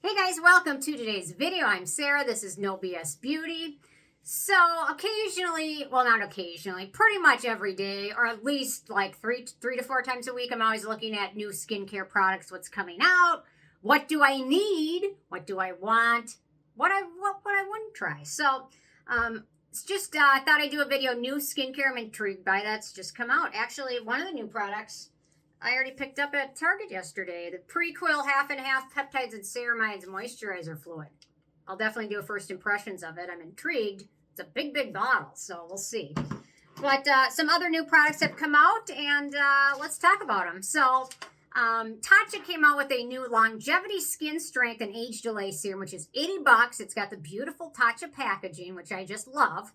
Hey guys, welcome to today's video. I'm Sarah. This is No BS Beauty. So occasionally, well not occasionally, pretty much every day, or at least like three to four times a week, I'm always looking at new skincare products, what's coming out, what do I need, what do I want, what I wouldn't try. So it's just thought I'd do a video, new skincare I'm intrigued by that's just come out. Actually, one of the new products I already picked up at Target yesterday. The Prequel half and half peptides and ceramides moisturizer fluid. I'll definitely do a first impressions of it. I'm intrigued. It's a big bottle, so we'll see. But some other new products have come out, and let's talk about them. So Tatcha came out with a new longevity skin strength and age delay serum, which is $80. It's got the beautiful Tatcha packaging, which I just love.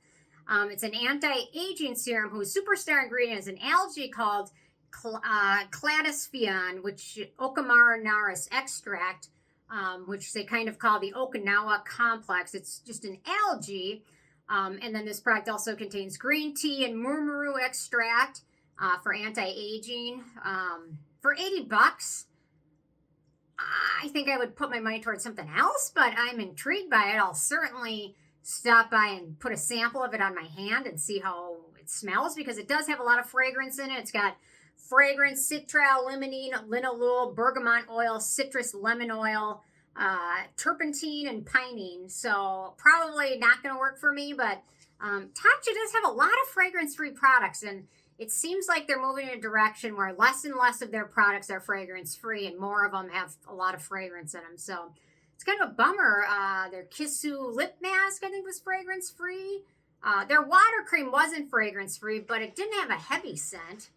It's an anti-aging serum whose superstar ingredient is an algae called Cladisphion, which Ocamara extract, which they kind of call the Okinawa complex. It's just an algae. And then this product also contains green tea and murmuru extract for anti-aging. For $80, I think I would put my money towards something else, but I'm intrigued by it. I'll certainly stop by and put a sample of it on my hand and see how it smells, because it does have a lot of fragrance in it. It's got fragrance, citral, limonene, linalool, bergamot oil, citrus lemon oil, turpentine, and pinene. So probably not going to work for me, but Tatcha does have a lot of fragrance-free products, and it seems like they're moving in a direction where less and less of their products are fragrance-free, and more of them have a lot of fragrance in them. So it's kind of a bummer. Their Kissu lip mask, I think, was fragrance-free. Their water cream wasn't fragrance-free, but it didn't have a heavy scent.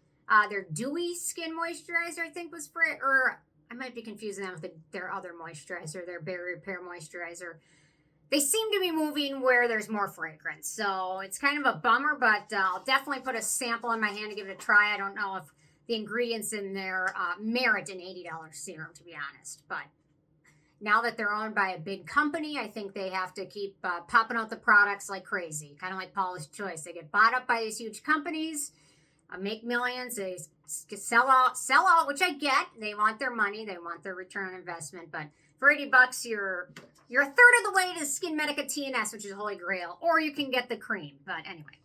Their Dewy Skin Moisturizer, I think, was or I might be confusing them with their other moisturizer, their Berry Repair Moisturizer. They seem to be moving where there's more fragrance. So it's kind of a bummer, but I'll definitely put a sample in my hand to give it a try. I don't know if the ingredients in there merit an $80 serum, to be honest. But now that they're owned by a big company, I think they have to keep popping out the products like crazy, kind of like Paula's Choice. They get bought up by these huge companies, make millions, they sell out, which I get. They want their money, they want their return on investment. But for $80, you're a third of the way to Skin Medica TNS, which is holy grail, or you can get the cream. But anyway,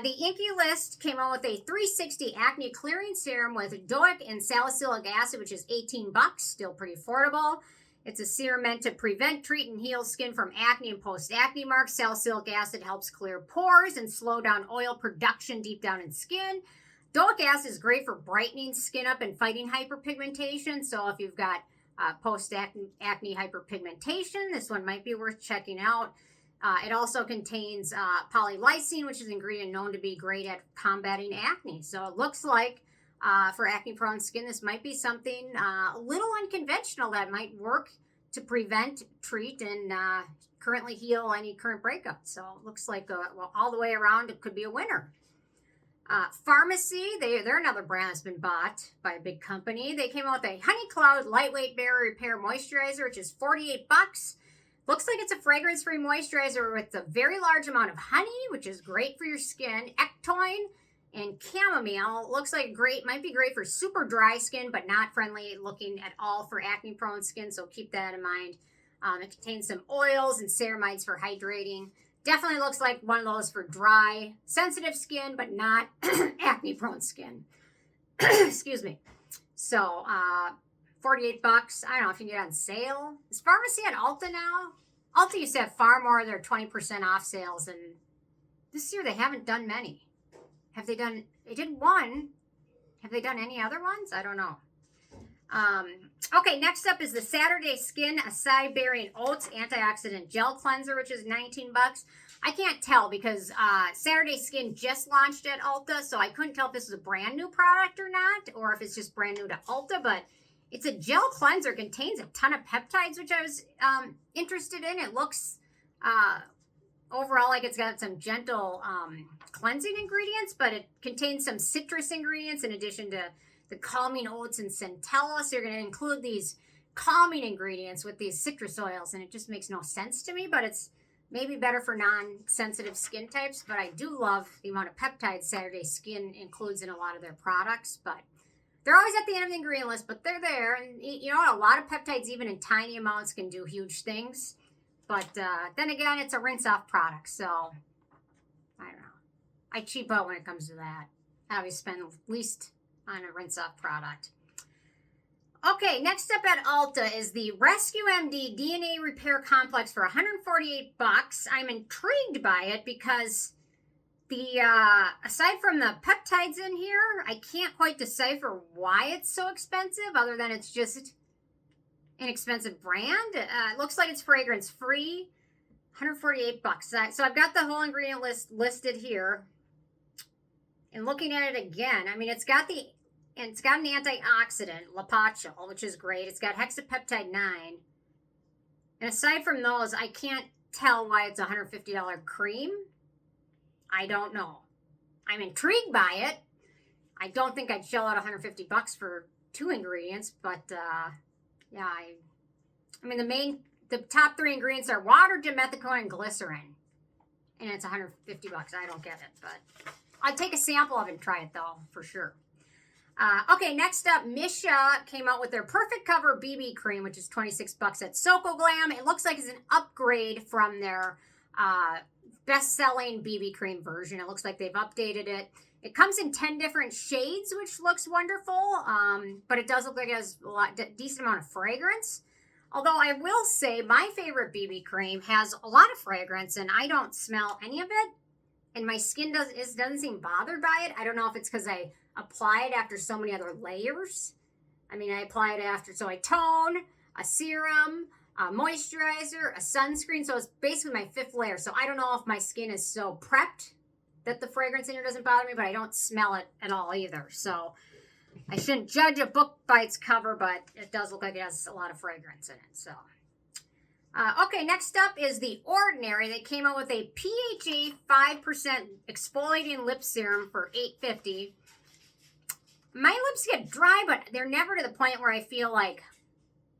the Inkey List came out with a 360 acne clearing serum with Dioic and Salicylic acid, which is $18, still pretty affordable. It's a serum meant to prevent, treat, and heal skin from acne and post-acne marks. Salicylic acid helps clear pores and slow down oil production deep down in skin. Dioic acid is great for brightening skin up and fighting hyperpigmentation. So if you've got post-acne hyperpigmentation, this one might be worth checking out. It also contains polylysine, which is an ingredient known to be great at combating acne. So it looks like for acne-prone skin, this might be something a little unconventional that might work to prevent, treat, and currently heal any current breakup. So it looks like, well, all the way around, it could be a winner. Farmacy, they're another brand that's been bought by a big company. They came out with a Honey Cloud Lightweight Berry Repair Moisturizer, which is $48. Looks like it's a fragrance-free moisturizer with a very large amount of honey, which is great for your skin. Ectoin and chamomile looks like might be great for super dry skin, but not friendly looking at all for acne-prone skin, so keep that in mind. It contains some oils and ceramides for hydrating. Definitely looks like one of those for dry, sensitive skin, but not acne-prone skin. Excuse me. So, $48. I don't know if you can get it on sale. Is Farmacy at Ulta now? Ulta used to have far more of their 20% off sales, and this year they haven't done many. They did one. Have they done any other ones? I don't know. Okay, next up is the Saturday Skin Acai Berry and Oats Antioxidant Gel Cleanser, which is $19. I can't tell because Saturday Skin just launched at Ulta, so I couldn't tell if this is a brand new product or not, or if it's just brand new to Ulta, but it's a gel cleanser, contains a ton of peptides, which I was interested in. It looks overall like it's got some gentle cleansing ingredients, but it contains some citrus ingredients in addition to the calming oats and centella. So you're going to include these calming ingredients with these citrus oils, and it just makes no sense to me, but it's maybe better for non-sensitive skin types. But I do love the amount of peptides Saturday Skin includes in a lot of their products. But They're always at the end of the ingredient list, but they're there. And you know, a lot of peptides, even in tiny amounts, can do huge things. But then again, it's a rinse-off product, so I don't know. I cheap out when it comes to that. I always spend at least on a rinse-off product. Okay, next up at Ulta is the RescueMD DNA Repair Complex for $148. I'm intrigued by it because the aside from the peptides in here, I can't quite decipher why it's so expensive, other than it's just an expensive brand. It looks like it's fragrance free. $148. So I've got the whole ingredient list listed here. And looking at it again, I mean, it's got an antioxidant, lapachol, which is great. It's got hexapeptide 9. And aside from those, I can't tell why it's a $150 cream. I don't know. I'm intrigued by it. I don't think I'd shell out $150 for 2 ingredients, but yeah, I mean the top 3 ingredients are water, dimethicone, and glycerin, and it's $150. I don't get it, but I'll take a sample of it and try it though for sure. Okay, next up, Missha came out with their Perfect Cover BB Cream, which is $26 at SocoGlam. It looks like it's an upgrade from their best-selling BB cream version. It looks like they've updated it. It comes in 10 different shades, which looks wonderful, but it does look like it has a decent amount of fragrance. Although I will say my favorite BB cream has a lot of fragrance, and I don't smell any of it, and my skin doesn't seem bothered by it. I don't know if it's because I apply it after so many other layers. I mean, I apply it after, so I tone, a serum, a moisturizer, a sunscreen. So it's basically my 5th layer. So I don't know if my skin is so prepped that the fragrance in here doesn't bother me, but I don't smell it at all either. So I shouldn't judge a book by its cover, but it does look like it has a lot of fragrance in it. So, okay, next up is The Ordinary. They came out with a PHA 5% exfoliating lip serum for $8.50. My lips get dry, but they're never to the point where I feel like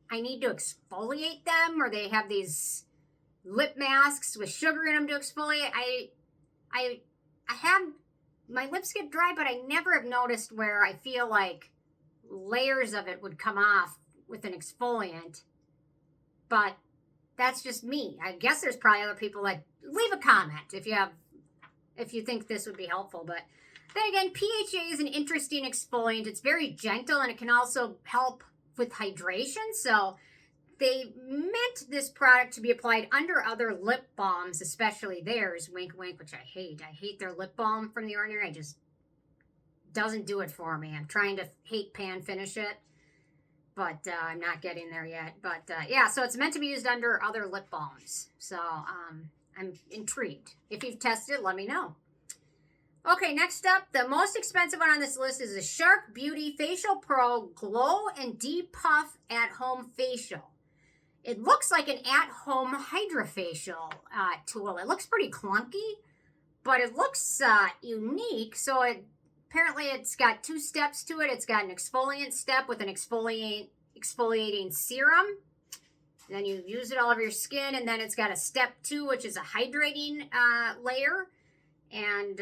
I need to exfoliate them, or they have these lip masks with sugar in them to exfoliate. I have, my lips get dry, but I never have noticed where I feel like layers of it would come off with an exfoliant. But that's just me. I guess there's probably other people like, leave a comment if you think this would be helpful. But then again, PHA is an interesting exfoliant. It's very gentle, and it can also help with hydration. So they meant this product to be applied under other lip balms, especially theirs, wink wink, which I hate. I hate their lip balm from The Ordinary. I just doesn't do it for me. I'm trying to hate pan finish it, but I'm not getting there yet. But yeah, so it's meant to be used under other lip balms. So I'm intrigued. If you've tested it, let me know. Okay, next up, the most expensive one on this list is the Shark Beauty FacialPro Glow and Depuff at-home facial. It looks like an at-home hydrofacial tool. It looks pretty clunky, but it looks unique. So apparently it's got 2 steps to it. It's got an exfoliant step with an exfoliating serum. Then you use it all over your skin, and then it's got a step 2, which is a hydrating layer. And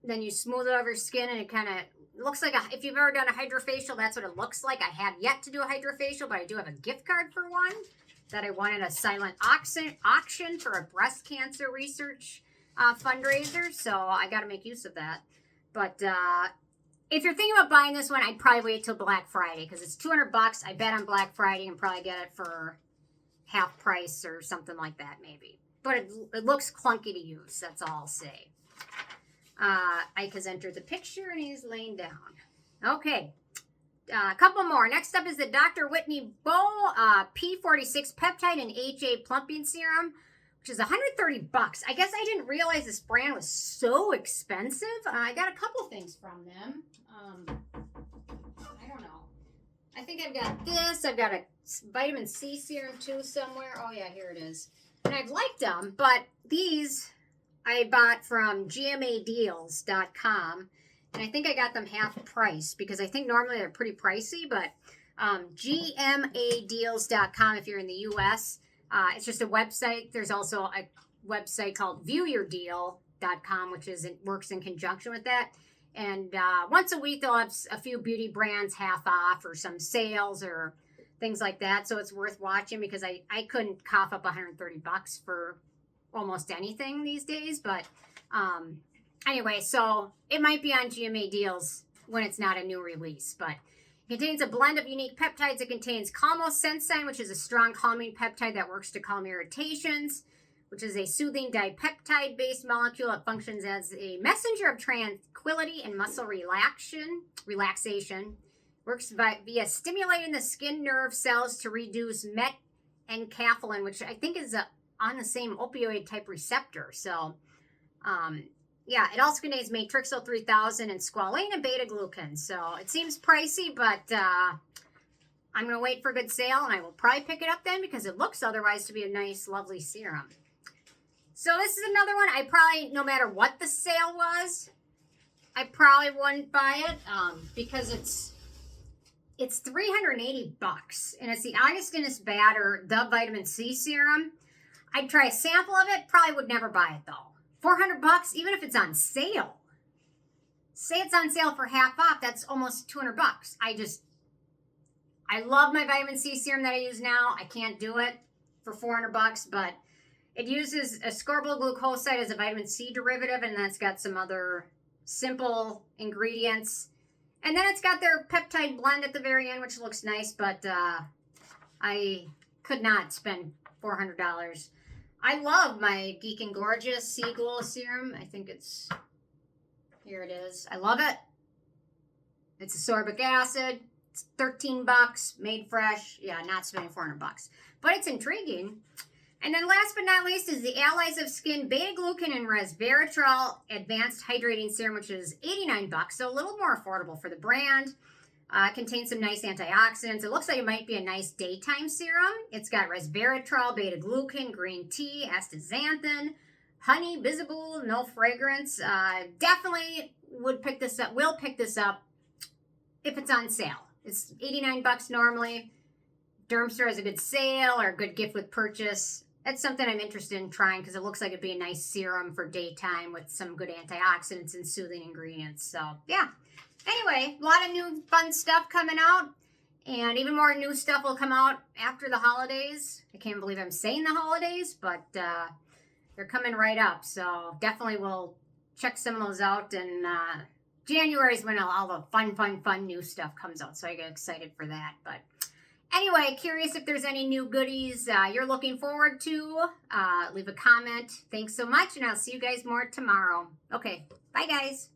then you smooth it over your skin, and it kind of looks like if you've ever done a hydrofacial, that's what it looks like. I have yet to do a hydrofacial, but I do have a gift card for one that I won at a silent auction for a breast cancer research fundraiser. So I got to make use of that. But if you're thinking about buying this one, I'd probably wait till Black Friday because it's $200. I bet on Black Friday and probably get it for half price or something like that, maybe. But it looks clunky to use. That's all I'll say. Ike has entered the picture, and he's laying down. Okay. A couple more. Next up is the Dr. Whitney Bowe P46 Peptide and HA Plumping Serum, which is $130. I guess I didn't realize this brand was so expensive. I got a couple things from them. I don't know. I think I've got this. I've got a vitamin C serum, too, somewhere. Oh, yeah, here it is. And I've liked them, but these I bought from gmadeals.com, and I think I got them half price because I think normally they're pretty pricey, but gmadeals.com if you're in the U.S. It's just a website. There's also a website called viewyourdeal.com, which works in conjunction with that. And once a week, they'll have a few beauty brands half off or some sales or things like that. So it's worth watching because I couldn't cough up $130 for almost anything these days. But anyway, so it might be on GMA deals when it's not a new release. But it contains a blend of unique peptides. It contains calmosensine, which is a strong calming peptide that works to calm irritations, which is a soothing dipeptide-based molecule that functions as a messenger of tranquility and muscle relaxation. Works via stimulating the skin nerve cells to reduce metencaphalin, which I think is on the same opioid type receptor. So, yeah, it also contains matrixyl 3000 and squalane and beta glucan. So it seems pricey, but I'm going to wait for a good sale, and I will probably pick it up then because it looks otherwise to be a nice, lovely serum. So this is another one. I probably, no matter what the sale was, I probably wouldn't buy it because it's $380, and it's the Augustinus Bader the Vitamin C Serum. I'd try a sample of it. Probably would never buy it though. $400, even if it's on sale. Say it's on sale for half off. That's almost $200. I love my vitamin C serum that I use now. I can't do it for $400, but it uses ascorbyl glucoside as a vitamin C derivative, and that's got some other simple ingredients. And then it's got their peptide blend at the very end, which looks nice, but I could not spend $400. I love my Geek and Gorgeous Sea Glow Serum. I think it's, here it is. I love it. It's ascorbic acid. It's $13, made fresh. Yeah, not spending $400, but it's intriguing. And then last but not least is the Allies of Skin Beta Glucan and Resveratrol Advanced Hydrating Serum, which is $89, so a little more affordable for the brand. Contains some nice antioxidants. It looks like it might be a nice daytime serum. It's got resveratrol, beta glucan, green tea, astaxanthin, honey, bisabul, no fragrance. Definitely would pick this up. Will pick this up if it's on sale. It's $89 normally. Dermstore has a good sale or a good gift with purchase. That's something I'm interested in trying because it looks like it'd be a nice serum for daytime with some good antioxidants and soothing ingredients. So, yeah. Anyway, a lot of new fun stuff coming out, and even more new stuff will come out after the holidays. I can't believe I'm saying the holidays, but they're coming right up, so definitely we'll check some of those out, and January is when all the fun new stuff comes out, so I get excited for that. But anyway, curious if there's any new goodies you're looking forward to. Leave a comment. Thanks so much, and I'll see you guys more tomorrow. Okay, bye guys.